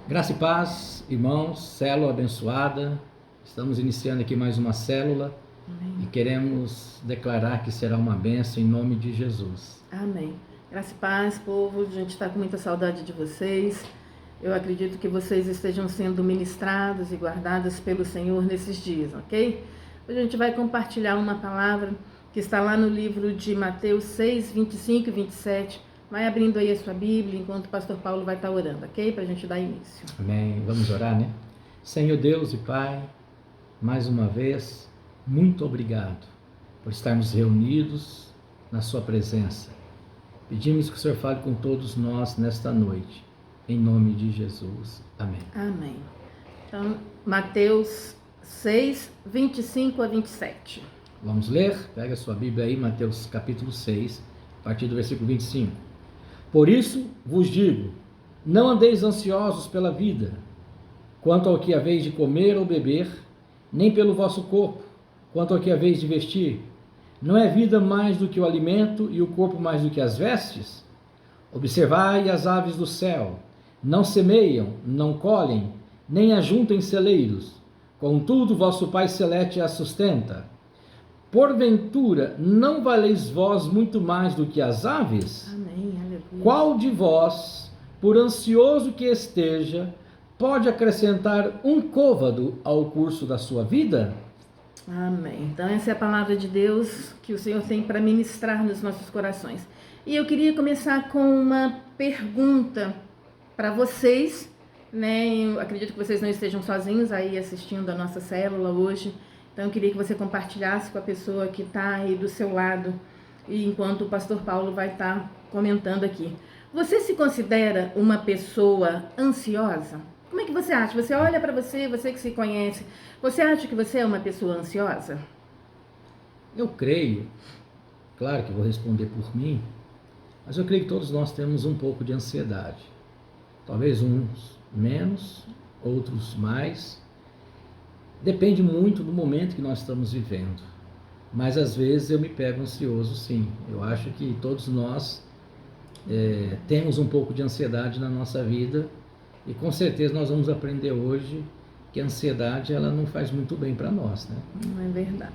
Graça e paz, irmãos, célula abençoada. Estamos iniciando aqui mais uma célula. Amém. E queremos declarar que será uma bênção em nome de Jesus. Amém. Graça e paz, povo. A gente está com muita saudade de vocês. Eu acredito que vocês estejam sendo ministrados e guardados pelo Senhor nesses dias, ok? Hoje a gente vai compartilhar uma palavra que está lá no livro de Mateus 6, 25 e 27. Vai abrindo aí a sua Bíblia enquanto o pastor Paulo vai estar orando, ok? Para a gente dar início. Amém. Vamos orar, né? Senhor Deus e Pai, mais uma vez, muito obrigado por estarmos reunidos na sua presença. Pedimos que o Senhor fale com todos nós nesta noite, em nome de Jesus. Amém. Amém. Então, Mateus 6, 25 a 27. Vamos ler? Pega a sua Bíblia aí, Mateus capítulo 6, a partir do versículo 25. Por isso vos digo, não andeis ansiosos pela vida, quanto ao que haveis de comer ou beber, nem pelo vosso corpo, quanto ao que haveis de vestir. Não é vida mais do que o alimento e o corpo mais do que as vestes? Observai as aves do céu, não semeiam, não colhem, nem ajuntam em celeiros, contudo vosso Pai Celeste as sustenta. Porventura, não valeis vós muito mais do que as aves? Amém, aleluia. Qual de vós, por ansioso que esteja, pode acrescentar um côvado ao curso da sua vida? Amém. Então essa é a palavra de Deus que o Senhor tem para ministrar nos nossos corações. E eu queria começar com uma pergunta para vocês, né? Eu acredito que vocês não estejam sozinhos aí assistindo a nossa célula hoje. Então eu queria que você compartilhasse com a pessoa que está aí do seu lado, e enquanto o pastor Paulo vai estar comentando aqui. Você se considera uma pessoa ansiosa? Como é que você acha? Você olha para você, você que se conhece, você acha que você é uma pessoa ansiosa? Eu creio, claro que vou responder por mim, mas eu creio que todos nós temos um pouco de ansiedade. Talvez uns menos, outros mais. Depende muito do momento que nós estamos vivendo. Mas às vezes eu me pego ansioso, sim. Eu acho que todos nós temos um pouco de ansiedade na nossa vida. E com certeza nós vamos aprender hoje que a ansiedade ela não faz muito bem para nós, né? Não é verdade.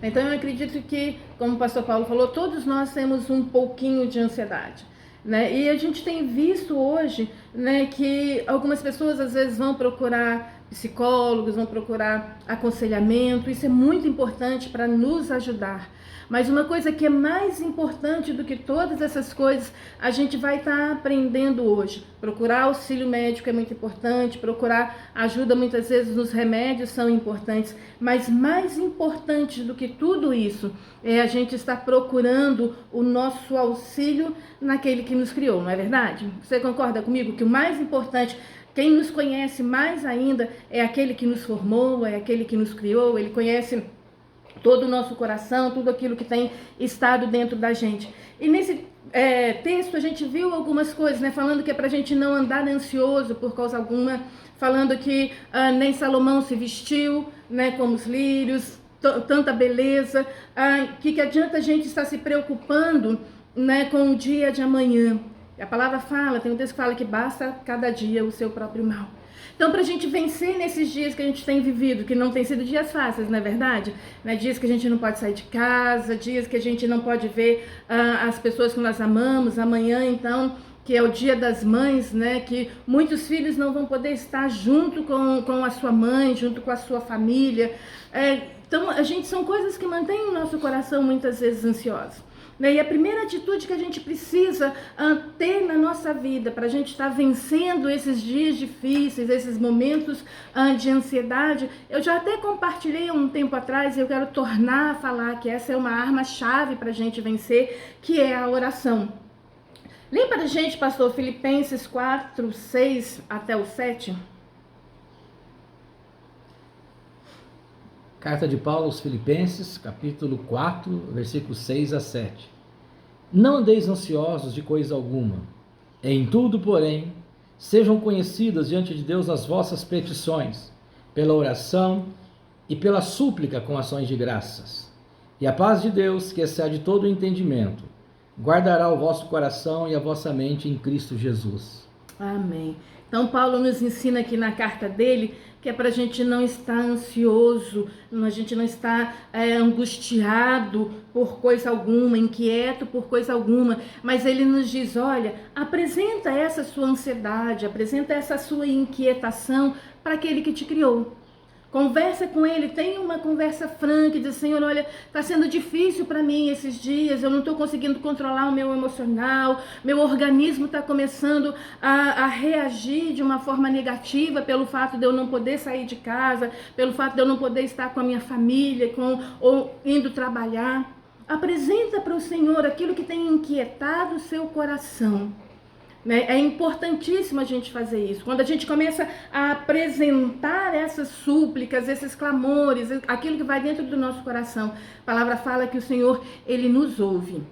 Então eu acredito que, como o pastor Paulo falou, todos nós temos um pouquinho de ansiedade, né? E a gente tem visto hoje, né, que algumas pessoas às vezes vão procurar psicólogos, vão procurar aconselhamento. Isso é muito importante para nos ajudar. Mas uma coisa que é mais importante do que todas essas coisas, a gente vai estar aprendendo hoje. Procurar auxílio médico é muito importante, procurar ajuda muitas vezes nos remédios são importantes, mas mais importante do que tudo isso é a gente estar procurando o nosso auxílio naquele que nos criou, não é verdade? Você concorda comigo que o mais importante, quem nos conhece mais ainda, é aquele que nos formou, é aquele que nos criou, ele conhece todo o nosso coração, tudo aquilo que tem estado dentro da gente. E nesse texto a gente viu algumas coisas, né? Falando que é pra gente não andar ansioso por causa alguma, falando que nem Salomão se vestiu, né, como os lírios, tanta beleza, que adianta a gente estar se preocupando, né, com o dia de amanhã. A palavra fala, tem um texto que fala que basta cada dia o seu próprio mal. Então, para a gente vencer nesses dias que a gente tem vivido, que não tem sido dias fáceis, não é verdade? Né? Dias que a gente não pode sair de casa, dias que a gente não pode ver as pessoas que nós amamos. Amanhã, então, que é o dia das mães, né? Que muitos filhos não vão poder estar junto com a sua mãe, junto com a sua família. Então, são coisas que mantêm o nosso coração muitas vezes ansioso. E a primeira atitude que a gente precisa ter na nossa vida para a gente estar vencendo esses dias difíceis, esses momentos de ansiedade, eu já até compartilhei um tempo atrás e eu quero tornar a falar que essa é uma arma-chave para a gente vencer, que é a oração. Lembra da gente, pastor, Filipenses 4, 6 até o 7? Carta de Paulo aos Filipenses, capítulo 4, versículos 6 a 7. Não andeis ansiosos de coisa alguma. Em tudo, porém, sejam conhecidas diante de Deus as vossas petições, pela oração e pela súplica com ações de graças. E a paz de Deus, que excede todo o entendimento, guardará o vosso coração e a vossa mente em Cristo Jesus. Amém. Então, Paulo nos ensina aqui na carta dele que é para a gente não estar ansioso, a gente não estar angustiado por coisa alguma, inquieto por coisa alguma, mas ele nos diz, olha, apresenta essa sua ansiedade, apresenta essa sua inquietação para aquele que te criou. Conversa com ele, tenha uma conversa franca e diz, Senhor, olha, está sendo difícil para mim esses dias, eu não estou conseguindo controlar o meu emocional, meu organismo está começando a reagir de uma forma negativa pelo fato de eu não poder sair de casa, pelo fato de eu não poder estar com a minha família, ou indo trabalhar. Apresenta para o Senhor aquilo que tem inquietado o seu coração. É importantíssimo a gente fazer isso. Quando a gente começa a apresentar essas súplicas, esses clamores, aquilo que vai dentro do nosso coração, a palavra fala que o Senhor, Ele nos ouve.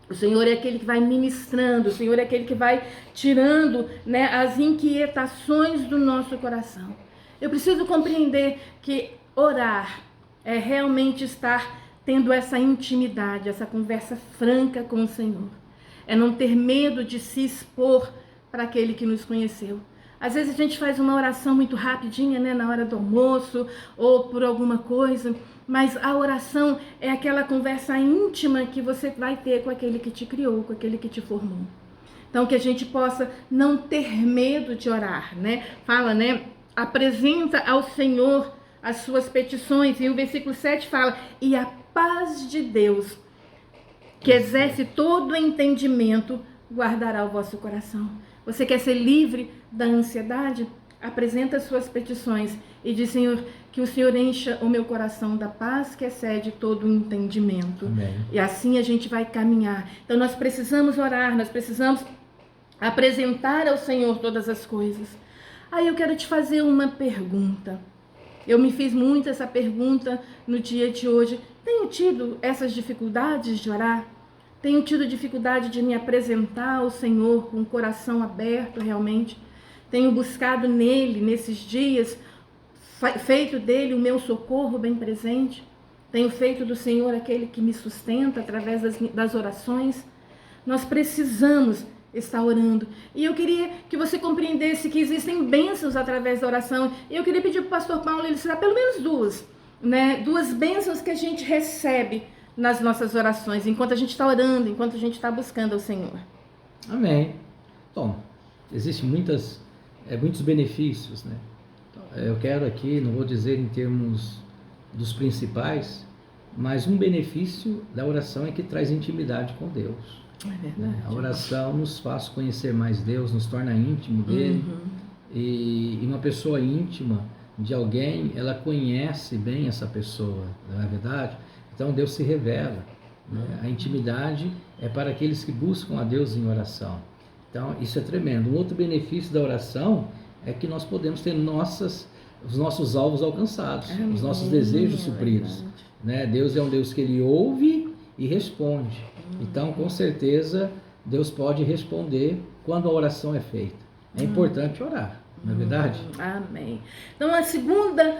O Senhor é aquele que vai ministrando, o Senhor é aquele que vai tirando, né, as inquietações do nosso coração. Eu preciso compreender que orar é realmente estar tendo essa intimidade, essa conversa franca com o Senhor. É não ter medo de se expor para aquele que nos conheceu. Às vezes a gente faz uma oração muito rapidinha, né, na hora do almoço ou por alguma coisa, mas a oração é aquela conversa íntima que você vai ter com aquele que te criou, com aquele que te formou. Então que a gente possa não ter medo de orar, né? Fala, né? Apresenta ao Senhor as suas petições, e o versículo 7 fala, e a paz de Deus, que exerce todo o entendimento, guardará o vosso coração. Você quer ser livre da ansiedade? Apresenta as suas petições e diz, Senhor, que o Senhor encha o meu coração da paz que excede todo o entendimento. Amém. E assim a gente vai caminhar. Então nós precisamos orar, nós precisamos apresentar ao Senhor todas as coisas. Aí eu quero te fazer uma pergunta. Eu me fiz muito essa pergunta no dia de hoje. Tenho tido essas dificuldades de orar? Tenho tido dificuldade de me apresentar ao Senhor com o coração aberto realmente? Tenho buscado nele, nesses dias, feito dele o meu socorro bem presente? Tenho feito do Senhor aquele que me sustenta através das orações? Nós precisamos estar orando. E eu queria que você compreendesse que existem bênçãos através da oração. E eu queria pedir para o pastor Paulo ele citar pelo menos duas, né? Duas bênçãos que a gente recebe nas nossas orações, enquanto a gente está orando, enquanto a gente está buscando ao Senhor. Amém. Bom, existem muitos benefícios, né? Eu quero aqui, não vou dizer em termos dos principais, mas um benefício da oração é que traz intimidade com Deus. É verdade. A oração nos faz conhecer mais Deus, nos torna íntimo dele. E uma pessoa íntima de alguém, ela conhece bem essa pessoa, não é verdade? Então Deus se revela, né? A intimidade é para aqueles que buscam a Deus em oração. Então isso é tremendo. Um outro benefício da oração é que nós podemos ter os nossos alvos alcançados, os nossos desejos supridos, né? Deus é um Deus que Ele ouve e responde. Então com certeza Deus pode responder quando a oração é feita. É importante orar, não é verdade? Amém. Então a segunda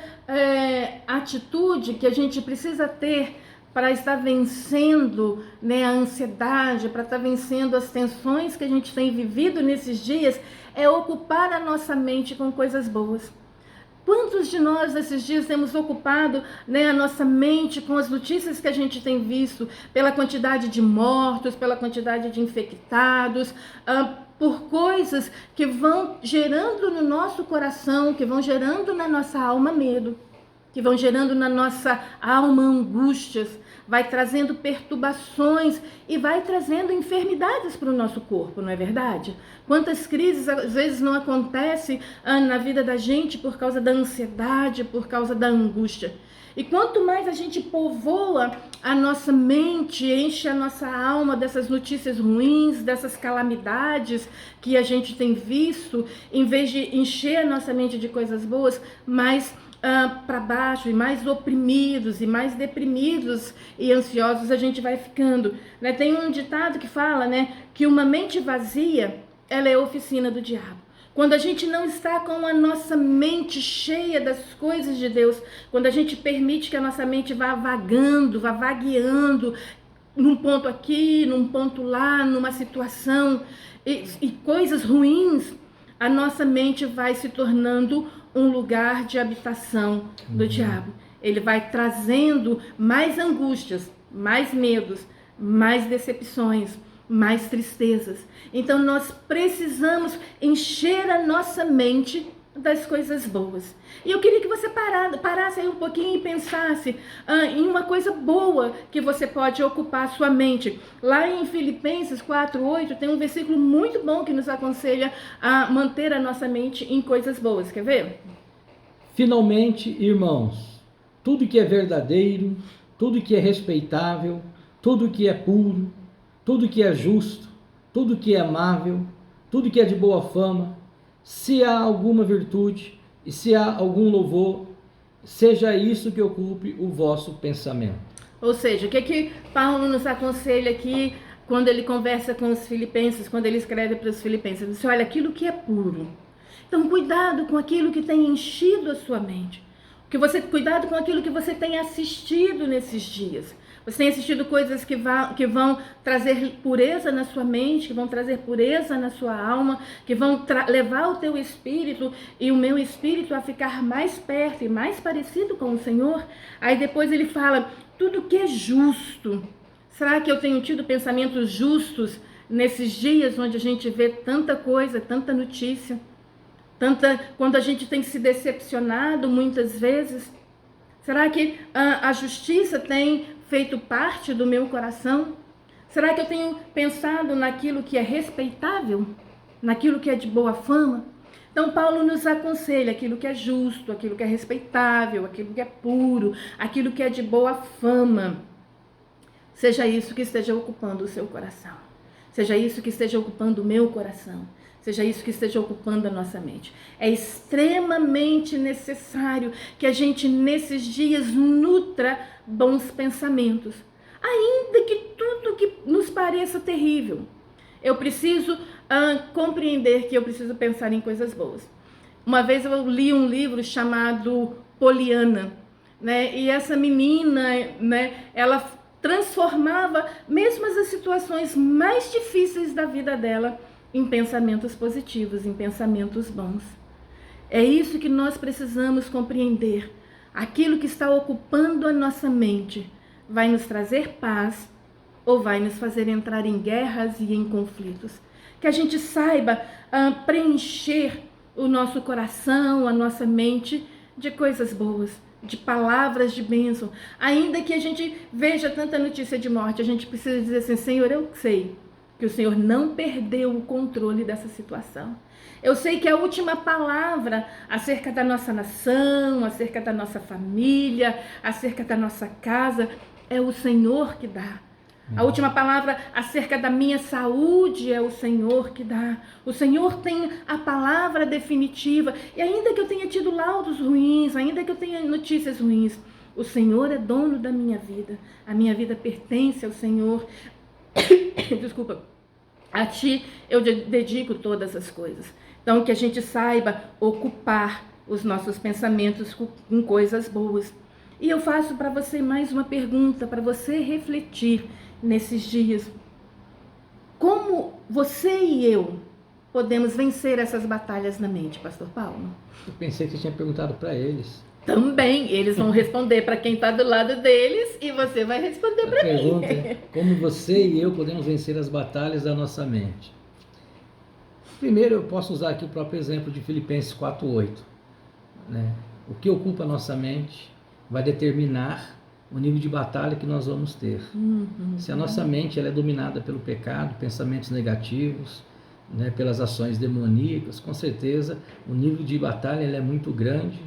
atitude que a gente precisa ter para estar vencendo, né, a ansiedade, para estar vencendo as tensões que a gente tem vivido nesses dias, é ocupar a nossa mente com coisas boas. Quantos de nós nesses dias temos ocupado, né, a nossa mente com as notícias que a gente tem visto, pela quantidade de mortos, pela quantidade de infectados, por coisas que vão gerando no nosso coração, que vão gerando na nossa alma medo, que vão gerando na nossa alma angústias, vai trazendo perturbações e vai trazendo enfermidades para o nosso corpo, não é verdade? Quantas crises às vezes não acontecem na vida da gente por causa da ansiedade, por causa da angústia. E quanto mais a gente povoa a nossa mente, enche a nossa alma dessas notícias ruins, dessas calamidades que a gente tem visto, em vez de encher a nossa mente de coisas boas, mais para baixo e mais oprimidos e mais deprimidos e ansiosos a gente vai ficando, né? Tem um ditado que fala, né, que uma mente vazia, ela é oficina do diabo. Quando a gente não está com a nossa mente cheia das coisas de Deus, quando a gente permite que a nossa mente vá vagando, vá vagueando num ponto aqui, num ponto lá, numa situação e coisas ruins a nossa mente vai se tornando um lugar de habitação do diabo. Ele vai trazendo mais angústias, mais medos, mais decepções, mais tristezas. Então nós precisamos encher a nossa mente das coisas boas. E eu queria que você parasse aí um pouquinho e pensasse em uma coisa boa que você pode ocupar a sua mente. Lá em Filipenses 4:8 tem um versículo muito bom que nos aconselha a manter a nossa mente em coisas boas. Quer ver? Finalmente, irmãos, tudo que é verdadeiro, tudo que é respeitável, tudo que é puro, tudo que é justo, tudo que é amável, tudo que é de boa fama, se há alguma virtude e se há algum louvor, seja isso que ocupe o vosso pensamento. Ou seja, o que Paulo nos aconselha aqui quando ele conversa com os filipenses, quando ele escreve para os filipenses? Ele diz, olha, aquilo que é puro. Então, cuidado com aquilo que tem enchido a sua mente. Cuidado com aquilo que você tem assistido nesses dias. Você tem assistido coisas que vão trazer pureza na sua mente, que vão trazer pureza na sua alma, que vão levar o teu espírito e o meu espírito a ficar mais perto e mais parecido com o Senhor. Aí depois ele fala, tudo que é justo. Será que eu tenho tido pensamentos justos nesses dias onde a gente vê tanta coisa, tanta notícia? Quando a gente tem se decepcionado muitas vezes? Será que a justiça tem feito parte do meu coração? Será que eu tenho pensado naquilo que é respeitável? Naquilo que é de boa fama? Então Paulo nos aconselha aquilo que é justo, aquilo que é respeitável, aquilo que é puro, aquilo que é de boa fama. Seja isso que esteja ocupando o seu coração. Seja isso que esteja ocupando o meu coração. Seja isso que esteja ocupando a nossa mente. É extremamente necessário que a gente, nesses dias, nutra bons pensamentos. Ainda que tudo que nos pareça terrível. Eu preciso compreender que eu preciso pensar em coisas boas. Uma vez eu li um livro chamado Poliana, né? E essa menina, né, ela transformava mesmo as situações mais difíceis da vida dela em pensamentos positivos, em pensamentos bons. É isso que nós precisamos compreender. Aquilo que está ocupando a nossa mente vai nos trazer paz ou vai nos fazer entrar em guerras e em conflitos. Que a gente saiba preencher o nosso coração, a nossa mente de coisas boas, de palavras de bênção. Ainda que a gente veja tanta notícia de morte, a gente precisa dizer assim, Senhor, eu sei que o Senhor não perdeu o controle dessa situação. Eu sei que a última palavra acerca da nossa nação, acerca da nossa família, acerca da nossa casa, é o Senhor que dá. A última palavra acerca da minha saúde é o Senhor que dá. O Senhor tem a palavra definitiva. E ainda que eu tenha tido laudos ruins, ainda que eu tenha notícias ruins, o Senhor é dono da minha vida. A minha vida pertence ao Senhor. Desculpa. A Ti eu dedico todas as coisas. Então, que a gente saiba ocupar os nossos pensamentos com coisas boas. E eu faço para você mais uma pergunta, para você refletir nesses dias. Como você e eu podemos vencer essas batalhas na mente, Pastor Paulo? Eu pensei que você tinha perguntado para eles. Também, eles vão responder para quem está do lado deles e você vai responder para mim. A pergunta é, como você e eu podemos vencer as batalhas da nossa mente? Primeiro, eu posso usar aqui o próprio exemplo de Filipenses 4:8. Né? O que ocupa a nossa mente vai determinar o nível de batalha que nós vamos ter. Se a nossa mente ela é dominada pelo pecado, pensamentos negativos, né, pelas ações demoníacas, com certeza o nível de batalha ele é muito grande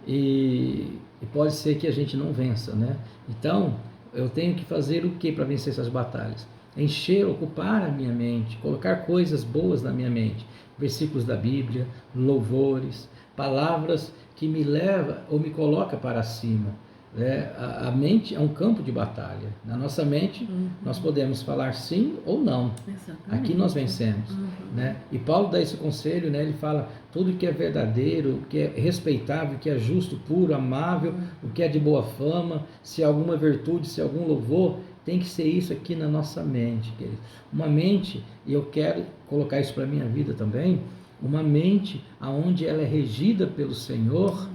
e pode ser que a gente não vença, né? Então, eu tenho que fazer o que para vencer essas batalhas? Encher, ocupar a minha mente, colocar coisas boas na minha mente, versículos da Bíblia, louvores, palavras que me levam ou me colocam para cima. A mente é um campo de batalha. Na nossa mente, nós podemos falar sim ou não. Exatamente. Aqui nós vencemos. Né? E Paulo dá esse conselho, né? Ele fala tudo que é verdadeiro, o que é respeitável, o que é justo, puro, amável, o que é de boa fama, se há alguma virtude, se há algum louvor, tem que ser isso aqui na nossa mente, querido. Uma mente, e eu quero colocar isso para a minha vida também, uma mente aonde ela é regida pelo Senhor,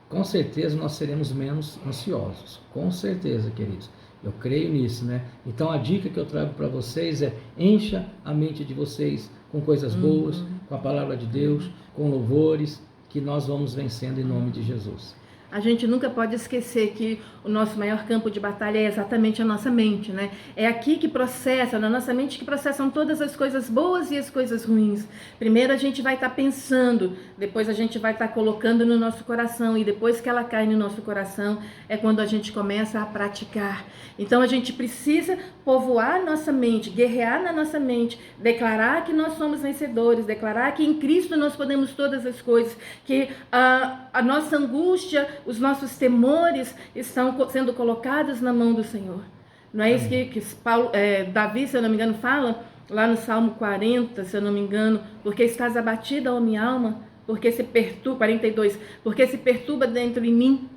com certeza nós seremos menos ansiosos. Com certeza, queridos. Eu creio nisso, né? Então a dica que eu trago para vocês é: encha a mente de vocês com coisas boas, com a palavra de Deus, com louvores, que nós vamos vencendo em nome de Jesus. A gente nunca pode esquecer que o nosso maior campo de batalha é exatamente a nossa mente, né? É aqui que processa, na nossa mente que processam todas as coisas boas e as coisas ruins. Primeiro a gente vai estar pensando, depois a gente vai estar colocando no nosso coração, e depois que ela cai no nosso coração é quando a gente começa a praticar. Então a gente precisa povoar a nossa mente, guerrear na nossa mente, declarar que nós somos vencedores, declarar que em Cristo nós podemos todas as coisas, que a nossa angústia, os nossos temores estão sendo colocados na mão do Senhor. Não é isso que Paulo, Davi, se eu não me engano, fala lá no Salmo 40, se eu não me engano: porque estás abatida, ó minha alma, porque se perturba, 42, porque se perturba dentro de mim.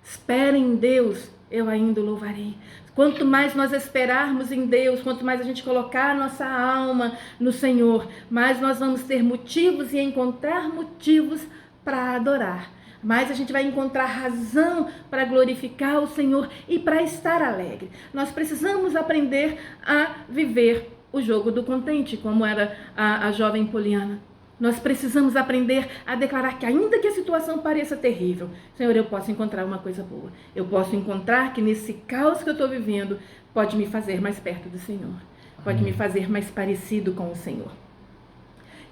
Espera em Deus, eu ainda o louvarei. Quanto mais nós esperarmos em Deus, quanto mais a gente colocar a nossa alma no Senhor, mais nós vamos ter motivos e encontrar motivos para adorar. Mais a gente vai encontrar razão para glorificar o Senhor e para estar alegre. Nós precisamos aprender a viver o jogo do contente, como era a jovem Poliana. Nós precisamos aprender a declarar que, ainda que a situação pareça terrível, Senhor, eu posso encontrar uma coisa boa. Eu posso encontrar que nesse caos que eu estou vivendo, pode me fazer mais perto do Senhor. Pode me fazer mais parecido com o Senhor.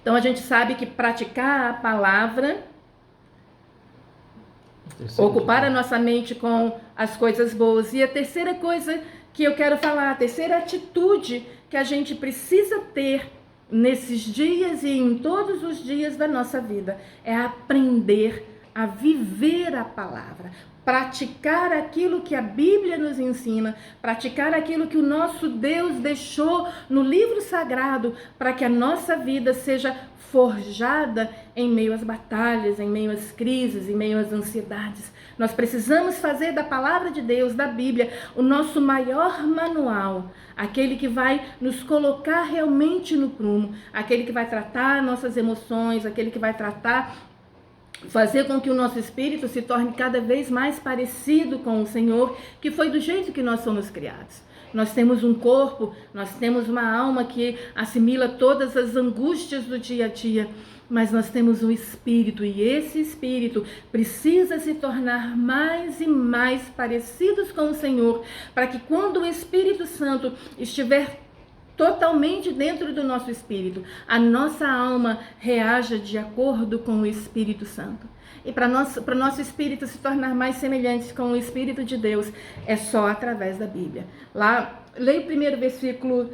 Então a gente sabe que praticar a palavra, ocupar a nossa mente com as coisas boas. E a terceira coisa que eu quero falar, a terceira atitude que a gente precisa ter nesses dias e em todos os dias da nossa vida, é aprender a viver a palavra, praticar aquilo que a Bíblia nos ensina, praticar aquilo que o nosso Deus deixou no livro sagrado, para que a nossa vida seja forjada em meio às batalhas, em meio às crises, em meio às ansiedades. Nós precisamos fazer da palavra de Deus, da Bíblia, o nosso maior manual, aquele que vai nos colocar realmente no prumo, aquele que vai tratar nossas emoções, aquele que vai fazer com que o nosso espírito se torne cada vez mais parecido com o Senhor, que foi do jeito que nós somos criados. Nós temos um corpo, nós temos uma alma que assimila todas as angústias do dia a dia, mas nós temos um espírito, e esse espírito precisa se tornar mais e mais parecidos com o Senhor, para que quando o Espírito Santo estiver totalmente dentro do nosso espírito, a nossa alma reaja de acordo com o Espírito Santo. E para o nosso espírito se tornar mais semelhante com o Espírito de Deus, é só através da Bíblia. Lá, leia o primeiro versículo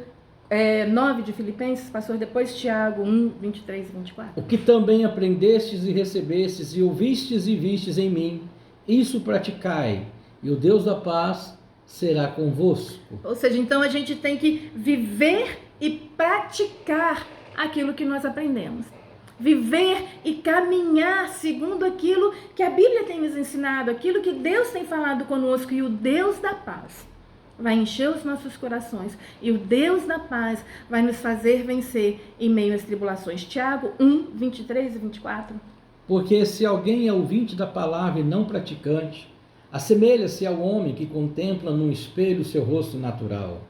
9 de Filipenses, pastor, depois Tiago 1, 23 e 24. O que também aprendestes e recebestes e ouvistes e vistes em mim, isso praticai, e o Deus da paz será convosco. Ou seja, então a gente tem que viver e praticar aquilo que nós aprendemos. Viver e caminhar segundo aquilo que a Bíblia tem nos ensinado, aquilo que Deus tem falado conosco, e o Deus da paz vai encher os nossos corações, e o Deus da paz vai nos fazer vencer em meio às tribulações. Tiago 1, 23 e 24. Porque se alguém é ouvinte da palavra e não praticante, assemelha-se ao homem que contempla num espelho seu rosto natural,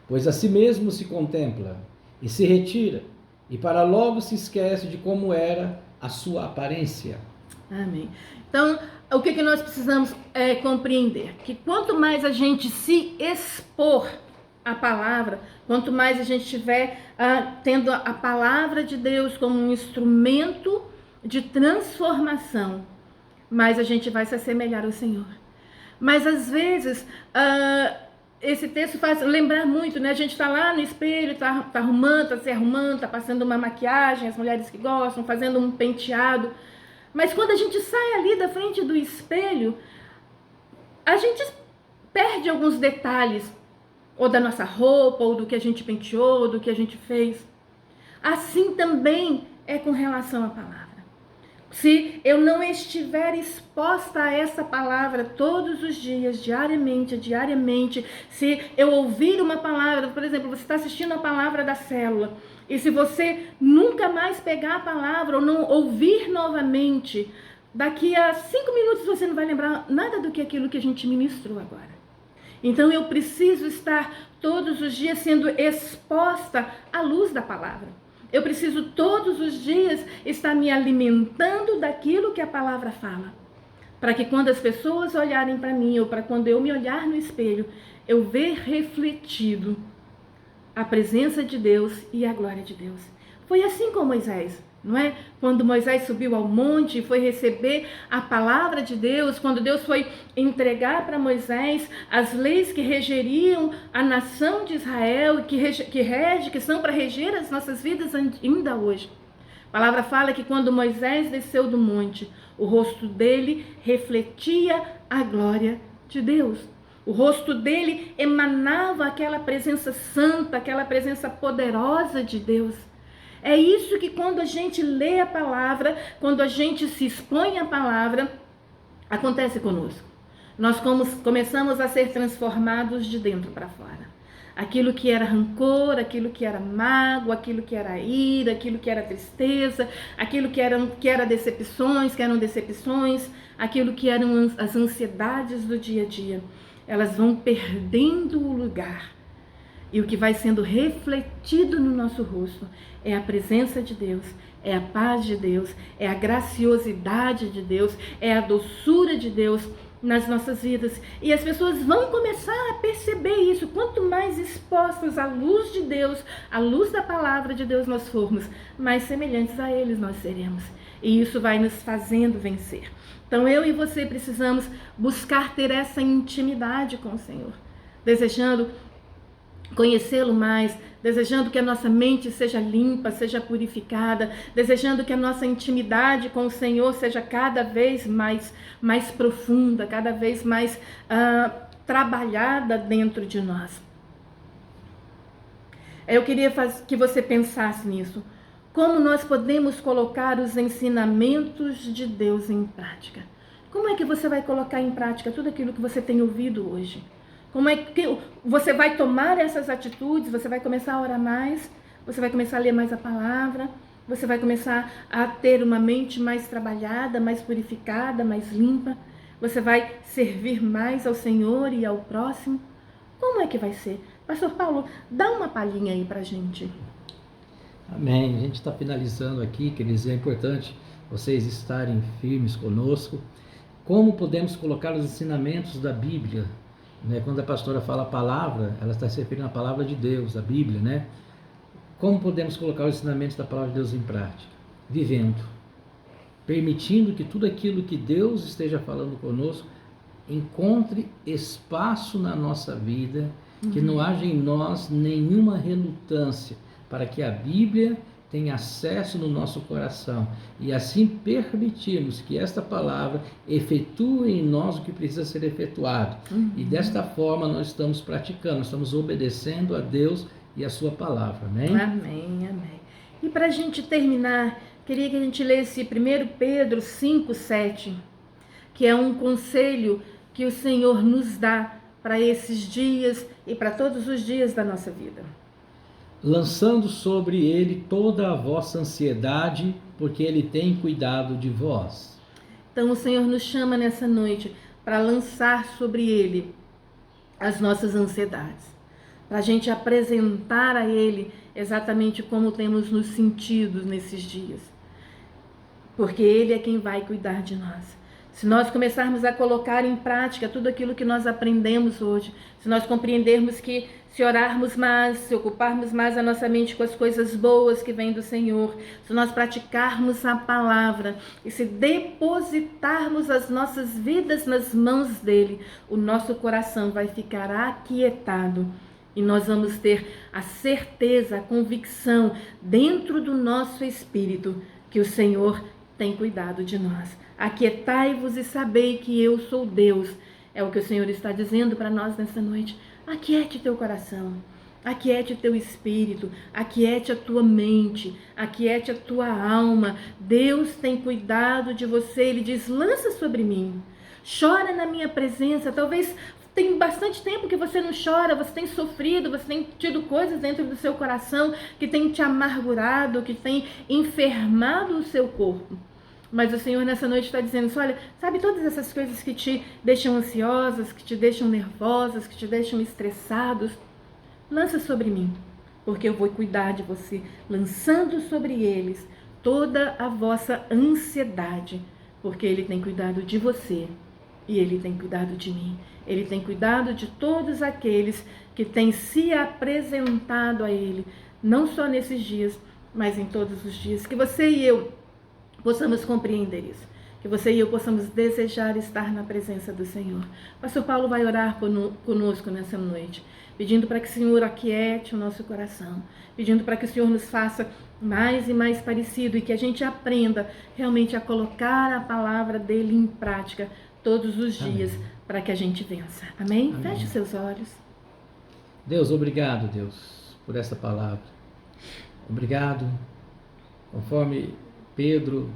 pois a si mesmo se contempla e se retira, e para logo se esquece de como era a sua aparência. Amém. Então, o que nós precisamos compreender? Que quanto mais a gente se expor à palavra, quanto mais a gente estiver tendo a palavra de Deus como um instrumento de transformação, mais a gente vai se assemelhar ao Senhor. Mas às vezes esse texto faz lembrar muito, né? A gente está lá no espelho, está arrumando, está se arrumando, está passando uma maquiagem, as mulheres que gostam, fazendo um penteado. Mas quando a gente sai ali da frente do espelho, a gente perde alguns detalhes, ou da nossa roupa, ou do que a gente penteou, ou do que a gente fez. Assim também é com relação à palavra. Se eu não estiver exposta a essa palavra todos os dias, diariamente, se eu ouvir uma palavra, por exemplo, você está assistindo a palavra da célula, E se você nunca mais pegar a palavra ou não ouvir novamente, daqui a 5 minutos você não vai lembrar nada do que aquilo que a gente ministrou agora. Então eu preciso estar todos os dias sendo exposta à luz da palavra. Eu preciso todos os dias estar me alimentando daquilo que a palavra fala. Para que quando as pessoas olharem para mim, ou para quando eu me olhar no espelho, eu ver refletido a presença de Deus e a glória de Deus. Foi assim com Moisés, não é? Quando Moisés subiu ao monte e foi receber a palavra de Deus, quando Deus foi entregar para Moisés as leis que regeriam a nação de Israel, que são para reger as nossas vidas ainda hoje. A palavra fala que quando Moisés desceu do monte, o rosto dele refletia a glória de Deus. O rosto dele emanava aquela presença santa, aquela presença poderosa de Deus. É isso que quando a gente lê a palavra, quando a gente se expõe à palavra, acontece conosco. Nós começamos a ser transformados de dentro para fora. Aquilo que era rancor, aquilo que era mágoa, aquilo que era ira, aquilo que era tristeza, aquilo que eram decepções, aquilo que eram as ansiedades do dia a dia. Elas vão perdendo o lugar. E o que vai sendo refletido no nosso rosto é a presença de Deus, é a paz de Deus, é a graciosidade de Deus, é a doçura de Deus nas nossas vidas. E as pessoas vão começar a perceber isso. Quanto mais expostas à luz de Deus, à luz da palavra de Deus nós formos, mais semelhantes a eles nós seremos. E isso vai nos fazendo vencer. Então eu e você precisamos buscar ter essa intimidade com o Senhor, desejando conhecê-lo mais, desejando que a nossa mente seja limpa, seja purificada, desejando que a nossa intimidade com o Senhor seja cada vez mais profunda, cada vez mais trabalhada dentro de nós. Eu queria que você pensasse nisso. Como nós podemos colocar os ensinamentos de Deus em prática? Como é que você vai colocar em prática tudo aquilo que você tem ouvido hoje? Como é que você vai tomar essas atitudes? Você vai começar a orar mais? Você vai começar a ler mais a palavra? Você vai começar a ter uma mente mais trabalhada, mais purificada, mais limpa? Você vai servir mais ao Senhor e ao próximo? Como é que vai ser? Pastor Paulo, dá uma palhinha aí pra gente. Amém. A gente está finalizando aqui, queridos, é importante vocês estarem firmes conosco. Como podemos colocar os ensinamentos da Bíblia, né? Quando a pastora fala a palavra, ela está se referindo à palavra de Deus, a Bíblia, né? Como podemos colocar os ensinamentos da palavra de Deus em prática? Vivendo, permitindo que tudo aquilo que Deus esteja falando conosco encontre espaço na nossa vida, que não haja em nós nenhuma relutância, para que a Bíblia tenha acesso no nosso coração e assim permitirmos que esta palavra efetue em nós o que precisa ser efetuado. E desta forma nós estamos praticando, nós estamos obedecendo a Deus e a sua palavra. Amém? Amém, amém. E para a gente terminar, queria que a gente lesse 1 Pedro 5:7, que é um conselho que o Senhor nos dá para esses dias e para todos os dias da nossa vida. Lançando sobre ele toda a vossa ansiedade, porque ele tem cuidado de vós. Então o Senhor nos chama nessa noite para lançar sobre ele as nossas ansiedades, para a gente apresentar a ele exatamente como temos nos sentido nesses dias, porque ele é quem vai cuidar de nós. Se nós começarmos a colocar em prática tudo aquilo que nós aprendemos hoje, se nós compreendermos que se orarmos mais, se ocuparmos mais a nossa mente com as coisas boas que vêm do Senhor, se nós praticarmos a palavra e se depositarmos as nossas vidas nas mãos dele, o nosso coração vai ficar aquietado e nós vamos ter a certeza, a convicção dentro do nosso espírito que o Senhor tem cuidado de nós. Aquietai-vos e sabei que eu sou Deus. É o que o Senhor está dizendo para nós nessa noite. Aquiete teu coração, aquiete teu espírito, aquiete a tua mente, aquiete a tua alma. Deus tem cuidado de você. Ele diz, lança sobre mim, chora na minha presença. Talvez tem bastante tempo que você não chora, você tem sofrido, você tem tido coisas dentro do seu coração que tem te amargurado, que tem enfermado o seu corpo. Mas o Senhor nessa noite está dizendo assim, olha, sabe todas essas coisas que te deixam ansiosas, que te deixam nervosas, que te deixam estressados? Lança sobre mim, porque eu vou cuidar de você, lançando sobre eles toda a vossa ansiedade, porque Ele tem cuidado de você e Ele tem cuidado de mim. Ele tem cuidado de todos aqueles que têm se apresentado a Ele, não só nesses dias, mas em todos os dias. Que você e eu possamos compreender isso. Que você e eu possamos desejar estar na presença do Senhor. O pastor Paulo vai orar conosco nessa noite, pedindo para que o Senhor aquiete o nosso coração, pedindo para que o Senhor nos faça mais e mais parecido e que a gente aprenda realmente a colocar a palavra dele em prática todos os dias, para que a gente vença. Amém? Feche os seus olhos. Deus, obrigado, Deus, por essa palavra. Obrigado, conforme Pedro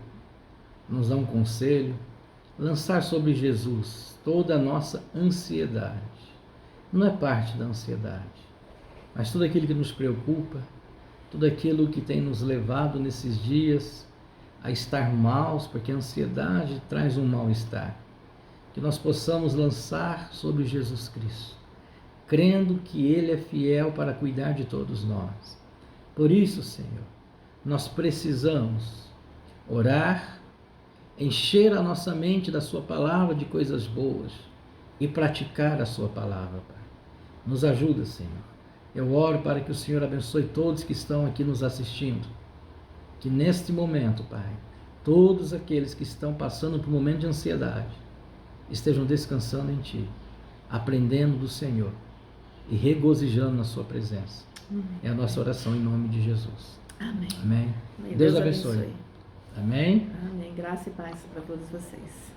nos dá um conselho, lançar sobre Jesus toda a nossa ansiedade. Não é parte da ansiedade, mas tudo aquilo que nos preocupa, tudo aquilo que tem nos levado nesses dias a estar maus, porque a ansiedade traz um mal-estar. Que nós possamos lançar sobre Jesus Cristo, crendo que Ele é fiel para cuidar de todos nós. Por isso, Senhor, nós precisamos orar, encher a nossa mente da Sua palavra de coisas boas e praticar a Sua palavra, Pai. Nos ajuda, Senhor. Eu oro para que o Senhor abençoe todos que estão aqui nos assistindo. Que neste momento, Pai, todos aqueles que estão passando por um momento de ansiedade estejam descansando em Ti, aprendendo do Senhor e regozijando na Sua presença. É a nossa oração em nome de Jesus. Amém. Amém. Deus abençoe. Amém. Amém. Graça e paz para todos vocês.